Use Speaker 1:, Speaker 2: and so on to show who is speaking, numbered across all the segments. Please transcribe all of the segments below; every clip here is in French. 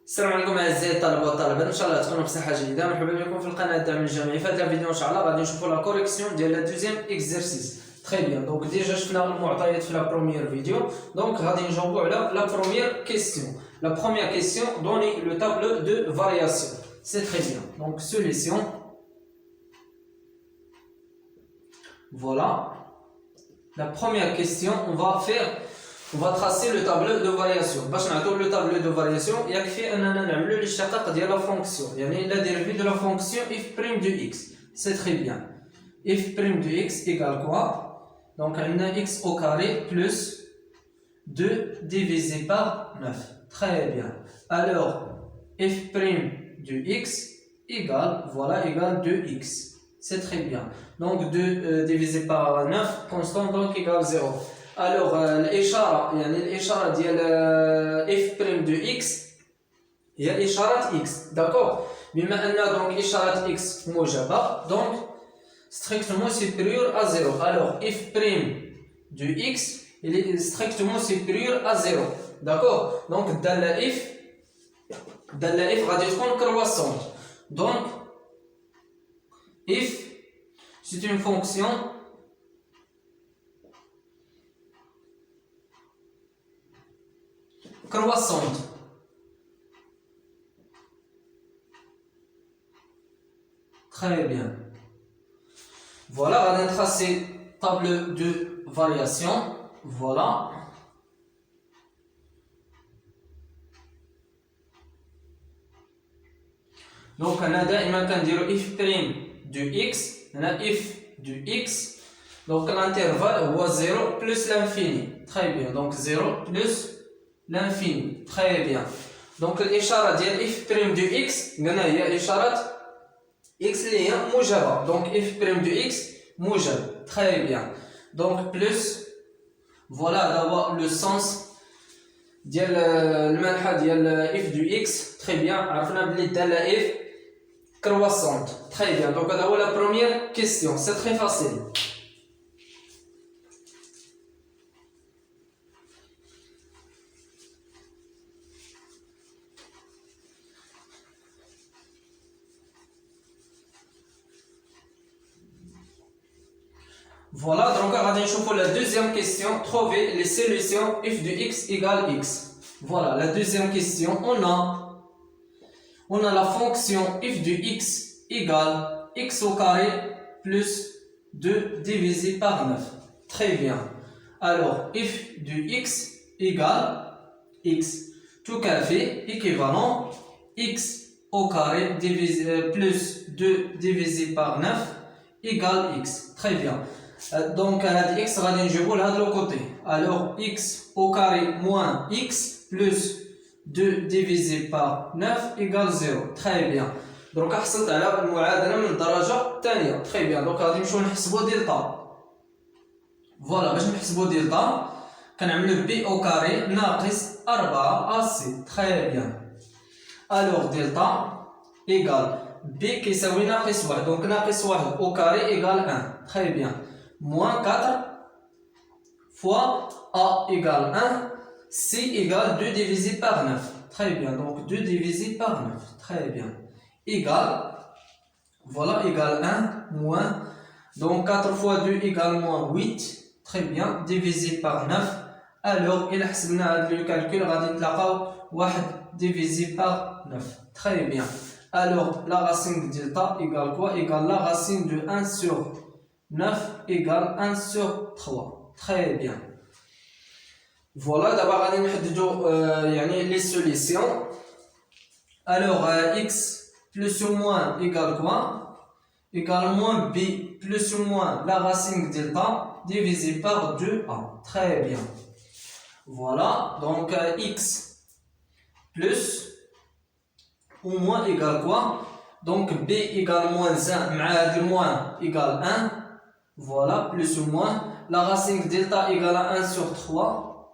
Speaker 1: السلام عليكم اعزائي الطلبه والطالبات، ان شاء الله تكونوا بصحه جيده. مرحبا بكم في القناه الدعم الجامعي. في هذا الفيديو ان شاء الله غادي نشوفوا لا كوريكسيون ديال لا دوزيام اكزرسيس. تري بيان، دونك ديجا شفنا المعطيات في لا بروميير فيديو، دونك غادي نجاوبوا على لا بروميير كيستيون. لا بروميير كيستيون دوني لو تابلو دو فارياسيون. سي تري بيان، دونك سوليسيون. Voilà. La première question, on va tracer le tableau de variation. باش نعطيو le tableau de variation يكفي اننا نعملو الاشتقاق ديال la fonction, يعني la dérivée de la fonction f' de x. C'est très bien. f' de x égale quoi? Donc on a x au carré plus 2 divisé par 9. Très bien. Alors f' de x égale, voilà, égale 2x. C'est très bien. Donc 2 divisé par 9, constant, donc égale 0. Alors الإشارة، يعني الإشارة ديال f' de x هي إشارة x. D'accord. بما أن donc إشارة x موجبة، donc strictement supérieur à 0. Alors f' de x il est strictement supérieur à 0. D'accord. Donc الدالة f غادي تكون croissante. Donc f c'est une fonction croissante. Très bien. Voilà, on va tracer tableau de variation. Voilà. Donc on a دائما كنديرو f' de x, on a f de x. Donc l'intervalle هو 0 plus l'infini. Très bien. Donc 0 plus l'infini. Très bien. Donc الإشارة ديال f' de x قلنا هي إشارة x اللي هي موجبة. Donc f' de x موجب. Très bien. Donc plus, voilà d'abord le sens ديال المنحى ديال f de x. Très bien. عرفنا بلي الدالة f croissante. Très bien. Donc هذا هو la première question. C'est très facile. Voilà, donc on va voir la deuxième question. Trouver les solutions f de x égale x. Voilà, la deuxième question. On a la fonction f de x égale x au carré plus 2 divisé par 9. Très bien. Alors, f de x égale x. Tout à fait équivalent. X au carré plus 2 divisé par 9 égale x. Très bien. Donc x غادي نجيبو لهاد لو كوتي. Alors x au carré moins x plus 2 divisé par 9 égale 0. Très bien. Donc حصلت على المعادلة من الدرجة الثانية. Très bien. Donc غادي نمشيو نحسبو دلتا. فوالا باش نحسبو دلتا كنعملو b au carré ناقص 4 ac. Très bien. Alors دلتا égale b كيساوي ناقص 1. Donc ناقص 1 au carré égale 1. Très bien. Moins 4 fois A égale 1, C égale 2 divisé par 9. Très bien, donc 2 divisé par 9. Très bien. Égale, voilà, égale 1, moins. Donc 4 fois 2 égale moins 8. Très bien, divisé par 9. Alors, il a le calcul, on va 1 divisé par 9. Très bien. Alors, la racine de delta égale quoi? Égale la racine de 1 sur 9 égale 1 sur 3. Très bien. Voilà, d'abord on va les solutions. Alors x plus ou moins égale quoi? Égale moins b plus ou moins la racine delta divisé par 2a. Très bien. Voilà, donc x plus ou moins égale quoi? Donc b égale moins 1 moins égale 1. Voilà, plus ou moins. La racine delta égale à 1 sur 3.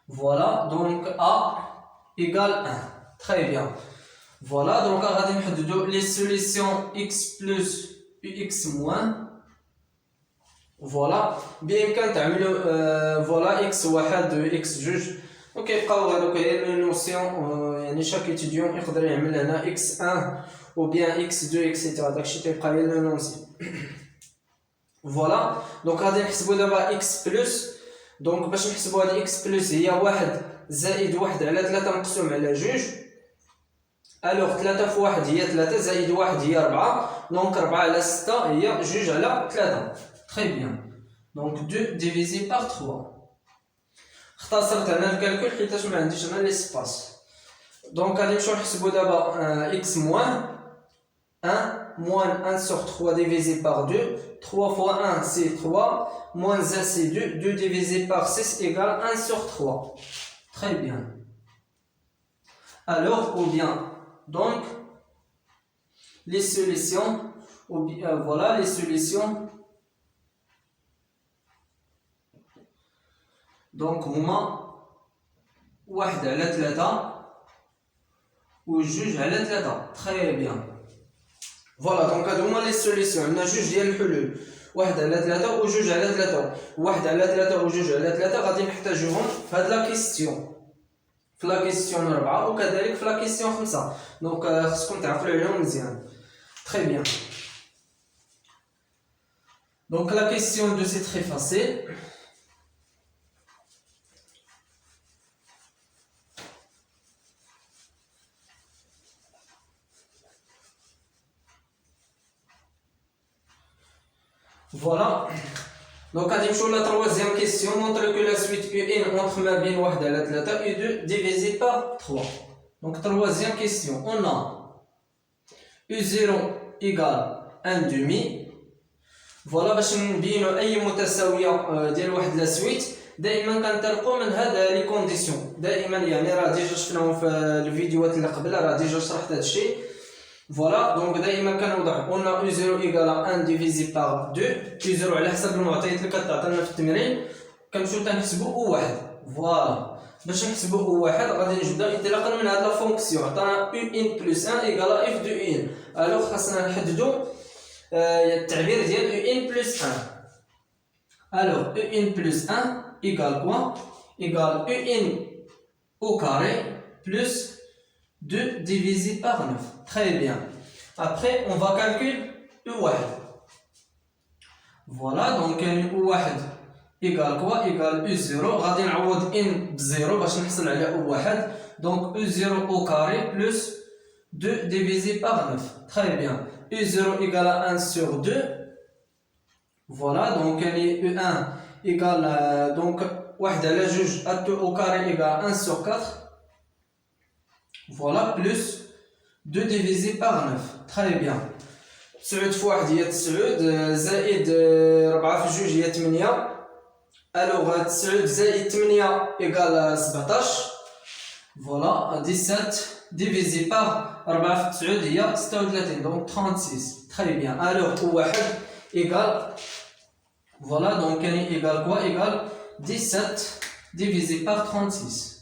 Speaker 1: Voilà, donc A égale 1. Très bien. Voilà, donc on va dire les solutions x plus x moins. Voilà, bien quand voilà x1 x2. وكيبقاو هذوك هي لي نوسيون يعني شاك étudiant يقدر يعمل هنا x1 ou bien x2 etc. داكشي تيبقى غير لو نونسي. فوالا دونك غادي نحسبو دابا x بلس. دونك باش نحسبو هاد x بلس هي 1 زائد 1 على 3 مقسوم على 2. الوغ 3 في 1 هي 3 زائد 1 هي 4. دونك 4 على 6 هي 2 على 3. تري بيان. دونك 2 ديفيزي بار 3. اختصرت انا الكالكول حيتاش ما عنديش انا ليسباس. دونك غادي نمشيو نحسبو دابا x موان 1 moins 1 sur 3 divisé par 2. 3 fois 1 c'est 3, moins 1 c'est 2, 2 divisé par 6 égale 1 sur 3. Très bien. Alors, ou bien, donc, les solutions, ou bien, voilà les solutions. Donc, هما 1 على 3 و 2 على 3. Très bien. فوالا دونك هادو هما لي سوليسيون. عندنا جوج ديال الحلول، 1 على 3 و 2 على 3. 1 على 3 و 2 على 3 غادي نحتاجوهم في هاد لا كيستيون، في لا كيستيون 4 وكذلك في لا كيستيون 5. دونك خصكم تعقلوا عليهم مزيان. تري بيان. دونك لا كيستيون 2 سي تري فاسيل. Voilà. Donc, la troisième question montre que la suite UN entre ma bin 1 على 3 et 2 divisé par 3. Donc, troisième question. On a U0 égale 1 demi. Voilà, باش نبينوا أي متساوية ديال واحد لا سويت دائما كنطلقوا من هاد لي كونديسيون. دائما يعني راه ديجا شفناهم في الفيديوهات اللي قبل، راه ديجا شرحت هاد الشيء. Voilà, donc دائما كنوضح on a U0 égale à 1 divisé par 2. U0 على حسب المعطيات اللي كتعطينا في التمرين كنمشيو تنحسبو U1. فوالا باش نحسبو U1 غادي نبدا انطلاقا من هاد لا فونكسيون. عطانا UN plus 1 égale à F de UN. الوغ خاصنا نحددو التعبير ديال UN plus 1. الوغ UN plus 1 égale quoi? Égale UN au carré plus 2 divisé par 9. Très bien. Après, on va calculer U1. Voilà, donc U1 égale quoi? Égale U0. غادي نعوض N ب0 باش نحصل على U1. Donc U0 au carré plus 2 divisé par 9. Très bien. U0 égale à 1 sur 2. Voilà, donc U1 égale donc 1 على 2 2 au carré égale 1 sur 4. Voilà, plus 2 divisé par 9. Très bien. 9 في 1 هي 9 زائد 4 في 2 هي 8. الوغ 9 زائد 8 إيكال 17. فوالا 17 divisé par 4 في 9 هي 36. دونك 36. Très bien. الوغ U1 إيكال فوالا دونك كاين إيكال كوا؟ إيكال 17 divisé par 36.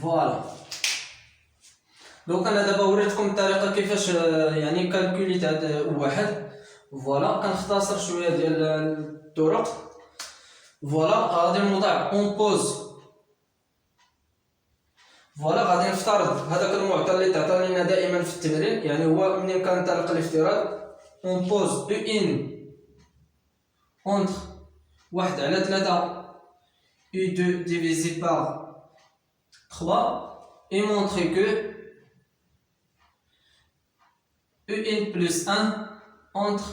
Speaker 1: فوالا دونك انا دابا وريتكم الطريقه كيفاش يعني كالكوليت هاد واحد. فوالا كنختصر شويه ديال الطرق. فوالا غادي نوضع اون بوز. فوالا غادي نفترض هذاك المعطى اللي تعطى لنا دائما في التمرين، يعني هو منين كنطلق الافتراض اون بوز او ان اونتر 1 على 3 U2 divisé par 3 et montrer que UN plus 1 entre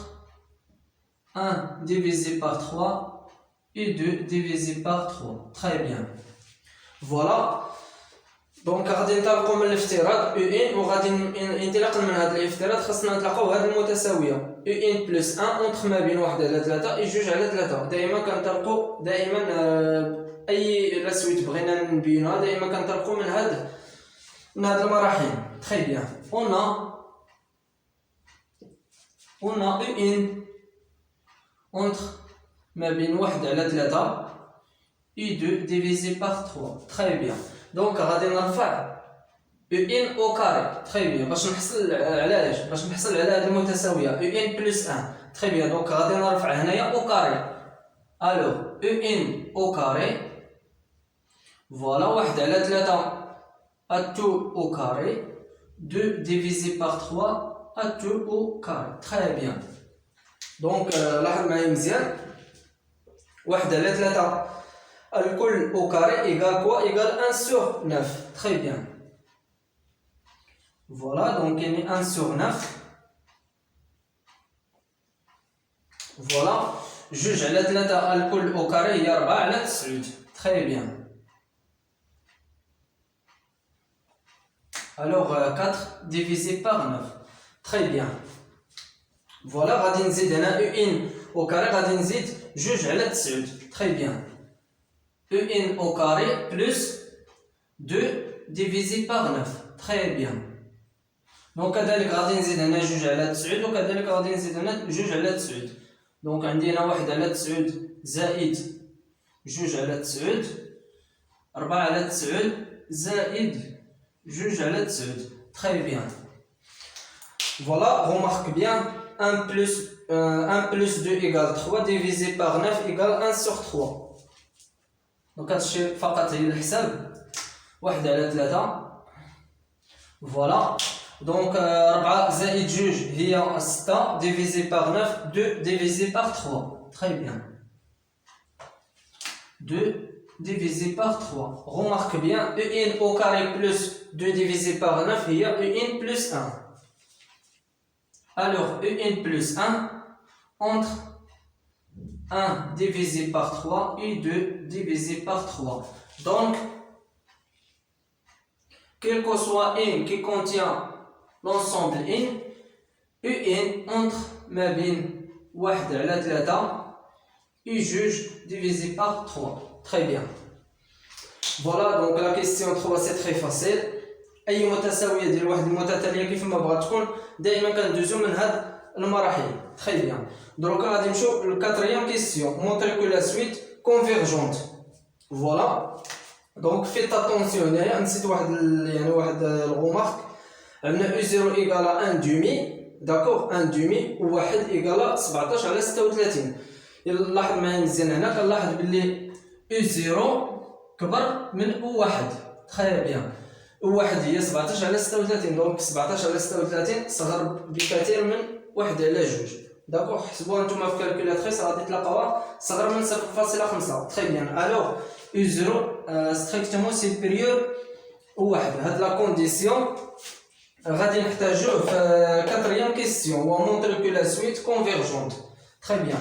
Speaker 1: 1 divisé par 3 et 2 divisé par 3. Très bien. Voilà. Donc غادي نطلقوا من الافتراض UN وغادي انطلاقا من هذا الافتراض خاصنا نطلقوا هذه المتساويه UN plus 1 entre ما بين 1 على 3 و 2 على 3. دائما كنطلقوا دائما اي لا سويت بغينا نبينوها دائما كنطلقوا من هاد المراحل. Très bien. On a UN entre ما بين 1 على 3 et 2 divisé par 3. Très bien. Donc غادي نرفع UN au carré. Très bien. باش نحصل على اش؟ باش نحصل على هاد المتساويه UN plus 1. Très bien. Donc غادي نرفع هنايا au carré. Alors UN au carré Voilà, 1 على 3 à 2 au carré. 2 divisé par 3 à 2 au carré. Très bien. Donc, لاحظ معايا مزيان. 1 على 3 الكل au carré égale quoi? Égale 1 sur 9. Très bien. Voilà, donc il y a 1 sur 9. Voilà. 2 على 3 الكل au carré هي 4 على 9. Très bien. Alors 4 divisé par 9. Très bien. Voilà, غادي نزيد هنا UN au carré غادي نزيد 2 على 9. Très bien. UN au carré plus 2 divisé par 9. Très bien. Donc كذلك غادي نزيد هنا 2 على 9 وكذلك غادي نزيد هنا 2 على 9. دونك عندي هنا 1 على 9 زائد 2 على 9 4 على 9 زائد 2 على 9. Très bien. Voilà, remarque bien, 1 plus 2 égale 3 divisé par 9 égale 1 sur 3. Donc هادشي فقط هي الحساب. 1 على 3. Voilà. Donc 4 زائد 2 هي 6 divisé par 9 2 divisé par 3. Très bien. 2 divisé par 3. Remarque bien, UN au carré plus 2 divisé par 9 هي UN plus 1. Alors UN plus 1 entre 1 divisé par 3 et 2 divisé par 3. Donc, quel que soit n qui contient l'ensemble n, UN entre ما بين 1 على 3 et 2 divisé par 3. Très bien. Voilà, donc la question 3 c'est très facile. أي متساوية ديال واحد المتتالية كيف ما بغات تكون دائما كندوزو من هاد المراحل. Très bien. دروكا غادي نمشيو للكاتريام كيسيون. Montrer que la suite convergente. Voilà. Donc faites attention هنايا نسيت واحد واحد الغومارك. عندنا U0 égale à 1 demi. D'accord, 1 demi و 1 égale 17 على 36. يلا لاحظ معايا مزيان هنا كنلاحظ باللي U0 كبر من U1. Très bien. U1 هي 17 على 36. دونك 17 على 36 صغر بكثير من 1 على 2. داكوغ حسبوها نتوما في كالكولاتريس غادي تلقاوها صغر من 0.5. Très bien. Alors U0 strictement supérieur U1. هاد لا كونديسيون غادي نحتاجوه في كاتريام كيسيون و مونطري كو لا سويت كونفيرجونت. Très bien.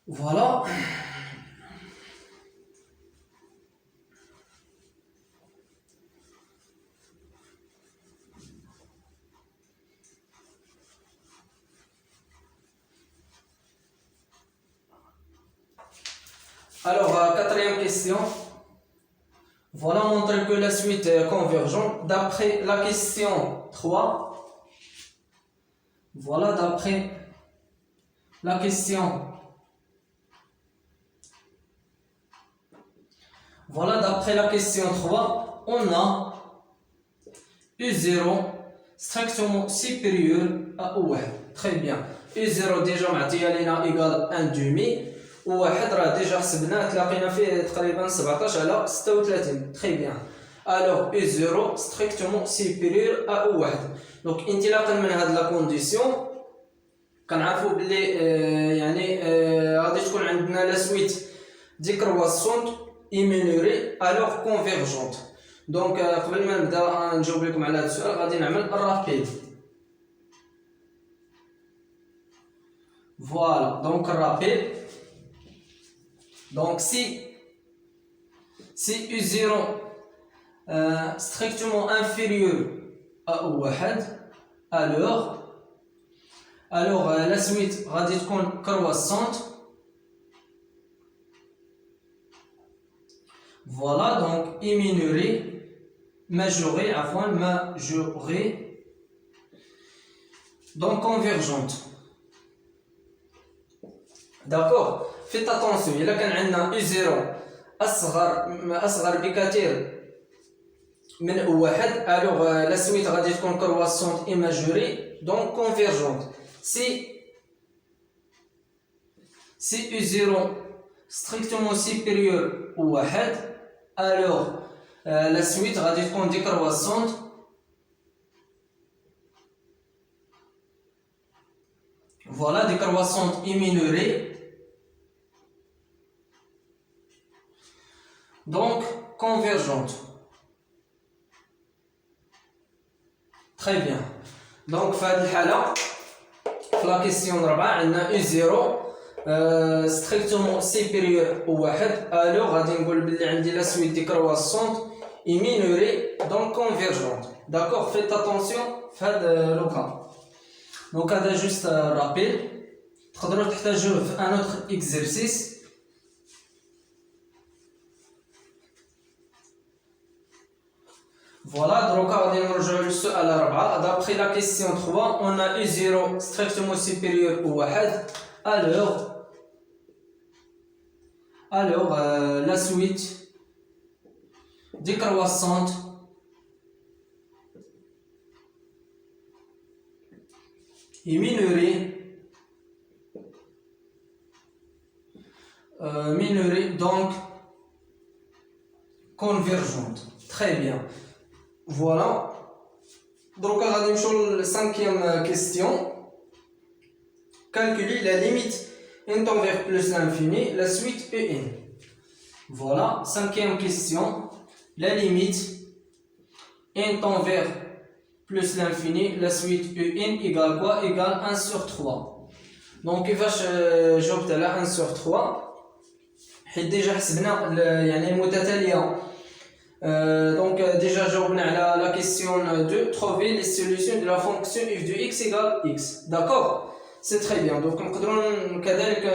Speaker 1: Voilà. Alors, quatrième question. Voilà, montrer que la suite est convergente. D'après la question 3, voilà, d'après la question. Voilà, d'après la question 3, on a U0 strictement supérieur à U1. Très bien. U0 déjà معطيه لنا égal 1 demi. وواحد راه ديجا حسبناه تلاقينا فيه تقريبا 17 على 36. Très bien. Alors U0 strictement supérieur à U1. Donc انطلاقا من هاد لا كونديسيون كنعرفوا بلي غادي تكون عندنا لا سويت ديكرواسونت ايمينوري الوغ كونفيرجونت. دونك قبل ما نبدا نجاوب لكم على هذا السؤال غادي نعمل الرابيد. فوالا دونك الرابيد. Donc si U0 strictement inférieur à U1, alors la suite غادي تكون croissante. Voilà, donc minoré, majoré, donc convergente. D'accord. Faites attention, il y a U0 أصغر بكثير من U1, alors la suite غادي تكون croissante et majorée, donc convergente. Si U0 strictement supérieur U1, alors la suite غادي تكون décroissante. Voilà, décroissante et mineurée. Donc convergente. Très bien. Donc في هذه الحالة في la question 4 عندنا U0 strictement supérieur au 1. alors غادي نقول بلي عندي la suite décroissante et mineurée donc convergente. D'accord, faites attention في هذا le cas. Donc هذا juste rappel. تقدروا تحتاجوه في un autre exercice. Voilà, donc on va le à la d'après la question 3, on a U0 strictement supérieur au 1. Alors la suite décroissante et mineurée donc convergente. Très bien. Voilà. Donc on va aller la cinquième question. Calculer la limite n tend vers plus l'infini, la suite un. Voilà, cinquième question. La limite n tend vers plus l'infini, la suite un égale quoi? Égale 1 sur 3. Donc il va j'obtiens là 1 sur 3. حيت déjà حسبنا يعني المتتالية. Donc déjà جاوبنا على la question 2, trouver les solutions de la fonction f de x égale x. D'accord, c'est très bien. Donc نقدروا كذلك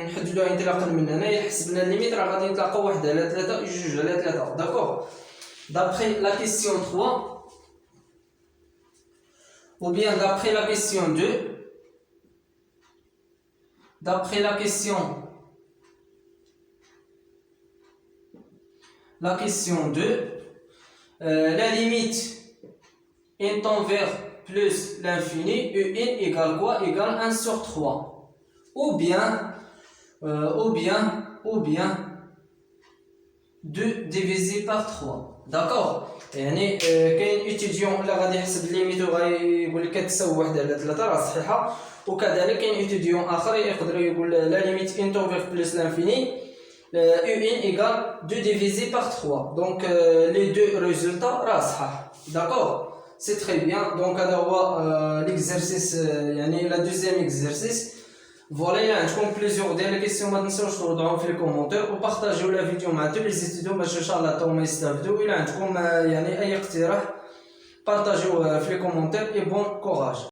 Speaker 1: نحددوا انطلاقا من هنا يحسبنا الليميت راه غادي نتلاقاو 1 على 3 جوج على 3. D'accord, d'après la question 3 ou bien d'après la question 2, d'après la question 2, la limite n tend vers plus l'infini, un égale quoi? Égale 1 sur 3. Ou bien 2 divisé par 3. D'accord? يعني كاين étudiant اللي غادي يحسب الليميت وغايقول لك كتساوي 1 على 3 راه صحيحه، وكذلك كاين étudiant اخر يقدر يقول la limite n tend vers plus l'infini UN égale 2 divisé par 3. Donc les deux résultats rasah. D'accord, c'est très bien. Donc alors l'exercice la deuxième exercice. Voilà, il y a plusieurs questions. ما تنساوش توضعوهم في الكومنتير وبارطاجيو la vidéo مع tous les étudiants باش ان شاء الله توما يستافدوا. الى عندكم اي اقتراح بارطاجيوه في الكومنتير. et bon courage.